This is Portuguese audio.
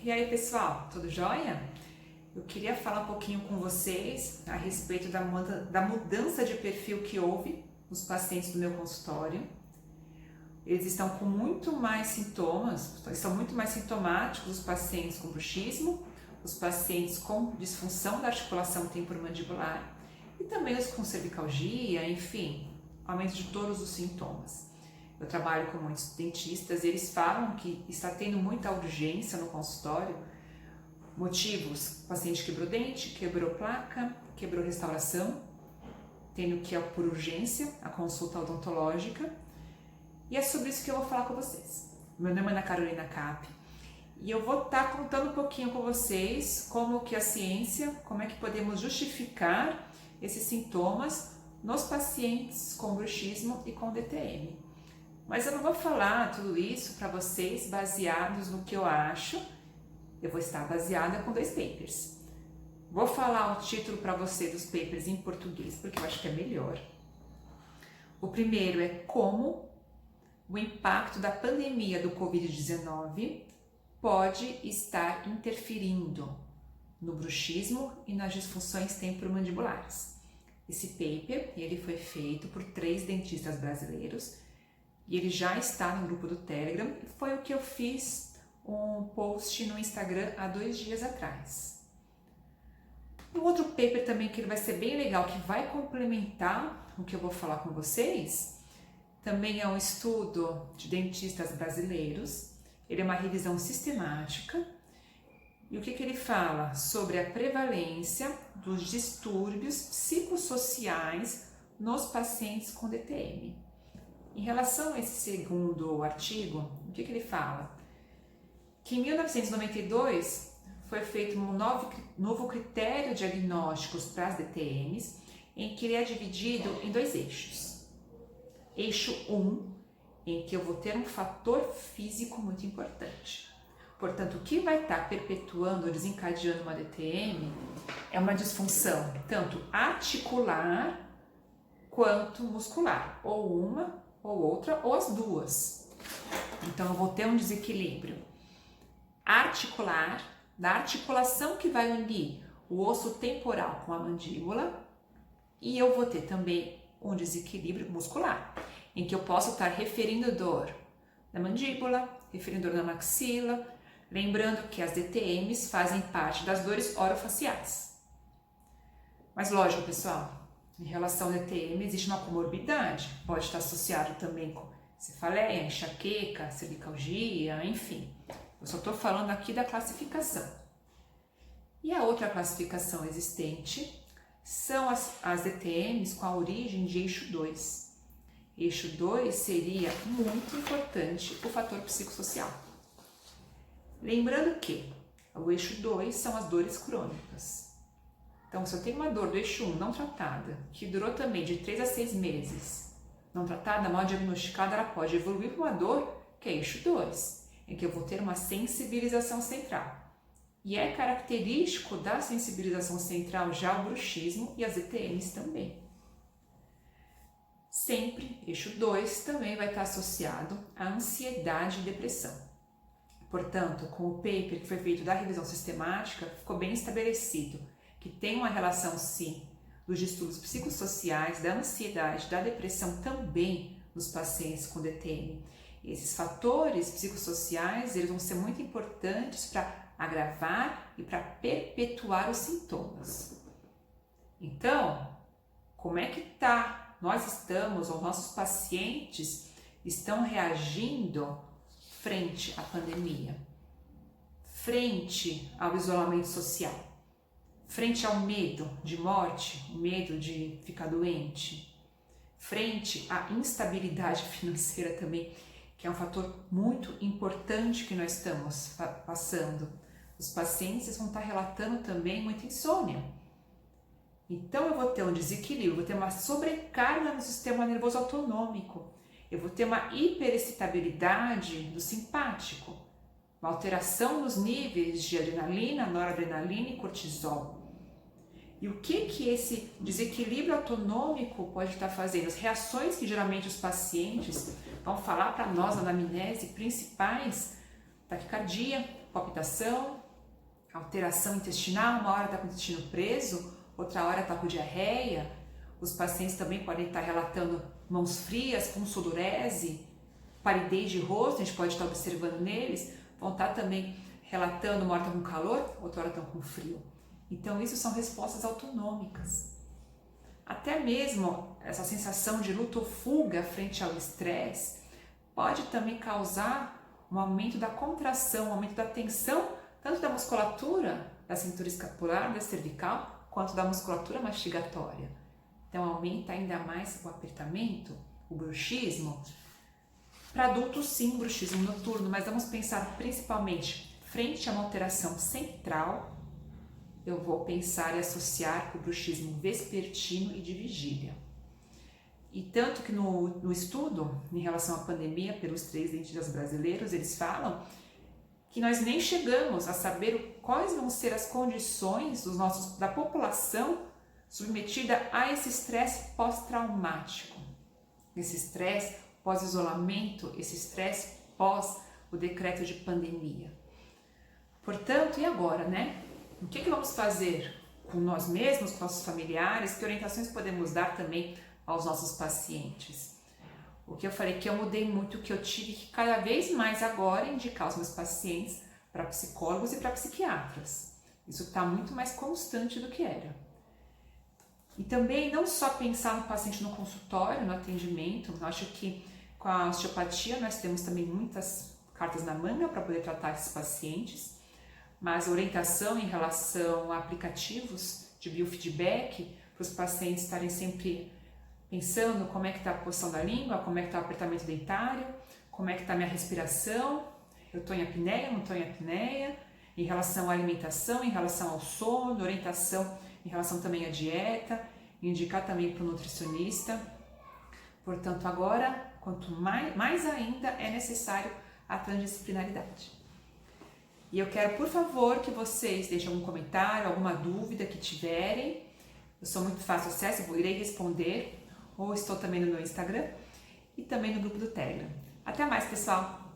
E aí pessoal, tudo jóia? Eu queria falar um pouquinho com vocês a respeito da mudança de perfil que houve nos pacientes do meu consultório. Eles estão com muito mais sintomas, são muito mais sintomáticos os pacientes com bruxismo, os pacientes com disfunção da articulação temporomandibular e também os com cervicalgia, enfim, aumento de todos os sintomas. Eu trabalho com muitos dentistas e eles falam que está tendo muita urgência no consultório. Motivos: o paciente quebrou dente, quebrou placa, quebrou restauração, tendo que ir por urgência a consulta odontológica. E é sobre isso que eu vou falar com vocês. Meu nome é Ana Carolina Cap e eu vou estar contando um pouquinho com vocês como que a ciência, como é que podemos justificar esses sintomas nos pacientes com bruxismo e com DTM. Mas eu não vou falar tudo isso para vocês baseados no que eu acho. Eu vou estar baseada com 2 papers. Vou falar o título para você dos papers em português, porque eu acho que é melhor. O primeiro é como o impacto da pandemia do Covid-19 pode estar interferindo no bruxismo e nas disfunções temporomandibulares. Esse paper ele foi feito por 3 dentistas brasileiros e ele já está no grupo do Telegram. Foi o que eu fiz um post no Instagram há 2 dias atrás. Um outro paper também que ele vai ser bem legal, que vai complementar o que eu vou falar com vocês, também é um estudo de dentistas brasileiros. Ele é uma revisão sistemática. E o que ele fala? Sobre a prevalência dos distúrbios psicossociais nos pacientes com DTM. Em relação a esse segundo artigo, o que ele fala? Que em 1992 foi feito um novo critério diagnóstico para as DTMs, em que ele é dividido em 2 eixos. Eixo 1, em que eu vou ter um fator físico muito importante. Portanto, o que vai estar perpetuando ou desencadeando uma DTM é uma disfunção tanto articular quanto muscular, ou uma ou outra, ou as duas. Então eu vou ter um desequilíbrio articular, da articulação que vai unir o osso temporal com a mandíbula, e eu vou ter também um desequilíbrio muscular, em que eu posso estar referindo dor na mandíbula, referindo dor na maxila, lembrando que as DTMs fazem parte das dores orofaciais. Mas lógico, pessoal, em relação ao DTM existe uma comorbidade, pode estar associado também com cefaleia, enxaqueca, cervicalgia, enfim. Eu só estou falando aqui da classificação. E a outra classificação existente são as DTMs com a origem de eixo 2. Eixo 2 seria muito importante o fator psicossocial. Lembrando que o eixo 2 são as dores crônicas. Então, se eu tenho uma dor do eixo 1 não tratada, que durou também de 3 a 6 meses, não tratada, mal diagnosticada, ela pode evoluir para uma dor que é eixo 2, em que eu vou ter uma sensibilização central. E é característico da sensibilização central já o bruxismo e as DTMs também. Sempre, eixo 2 também vai estar associado à ansiedade e depressão. Portanto, com o paper que foi feito da revisão sistemática, ficou bem estabelecido que tem uma relação, sim, dos distúrbios psicossociais, da ansiedade, da depressão também nos pacientes com DTM. Esses fatores psicossociais, eles vão ser muito importantes para agravar e para perpetuar os sintomas. Então, como é que nós estamos, ou nossos pacientes estão reagindo frente à pandemia, frente ao isolamento social, frente ao medo de morte, o medo de ficar doente, frente à instabilidade financeira também, que é um fator muito importante que nós estamos passando. Os pacientes vão estar relatando também muita insônia. Então eu vou ter um desequilíbrio, vou ter uma sobrecarga no sistema nervoso autonômico, eu vou ter uma hiperexcitabilidade do simpático, uma alteração nos níveis de adrenalina, noradrenalina e cortisol. E o que esse desequilíbrio autonômico pode estar fazendo? As reações que geralmente os pacientes vão falar para nós na anamnese principais: taquicardia, palpitação, alteração intestinal, uma hora está com o intestino preso, outra hora está com diarreia. Os pacientes também podem estar relatando mãos frias, com sudorese, palidez de rosto, a gente pode estar observando neles, vão estar também relatando uma hora estão com calor, outra hora estão com frio. Então isso são respostas autonômicas. Até mesmo essa sensação de luta ou fuga frente ao estresse pode também causar um aumento da contração, um aumento da tensão, tanto da musculatura da cintura escapular, da cervical, quanto da musculatura mastigatória. Então aumenta ainda mais o apertamento, o bruxismo. Para adultos sim, bruxismo noturno, mas vamos pensar principalmente frente a uma alteração central. Eu vou pensar e associar com o bruxismo vespertino e de vigília. E tanto que no estudo, em relação à pandemia, pelos 3 dentistas brasileiros, eles falam que nós nem chegamos a saber quais vão ser as condições da população submetida a esse estresse pós-traumático, esse estresse pós-isolamento, esse estresse pós o decreto de pandemia. Portanto, e agora, né? O que vamos fazer com nós mesmos, com nossos familiares? Que orientações podemos dar também aos nossos pacientes? O que eu falei que eu mudei muito, que eu tive que cada vez mais agora indicar os meus pacientes para psicólogos e para psiquiatras. Isso está muito mais constante do que era. E também não só pensar no paciente no consultório, no atendimento. Eu acho que com a osteopatia nós temos também muitas cartas na manga para poder tratar esses pacientes. Mas orientação em relação a aplicativos de biofeedback, para os pacientes estarem sempre pensando como é que está a posição da língua, como é que está o apertamento dentário, como é que está a minha respiração, eu estou em apneia, não estou em apneia, em relação à alimentação, em relação ao sono, orientação em relação também à dieta, indicar também para o nutricionista. Portanto, agora, quanto mais ainda é necessário a transdisciplinaridade. E eu quero, por favor, que vocês deixem algum comentário, alguma dúvida que tiverem. Eu sou muito fácil acesso, eu irei responder, ou estou também no meu Instagram e também no grupo do Telegram. Até mais, pessoal!